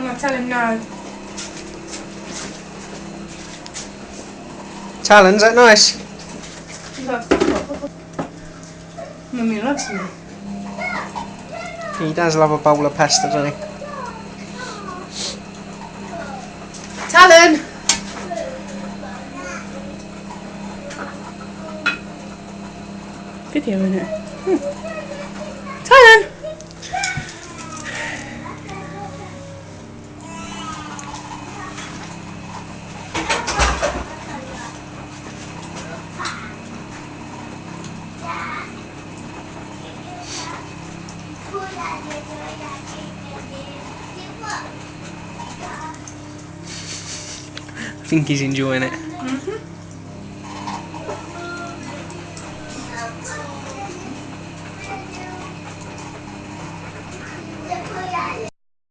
Mama, tell him no. Talon, is that nice? Mummy loves me. He does love a bowl of pasta, doesn't he? Talon! Video, innit? Talon! I think he's enjoying it.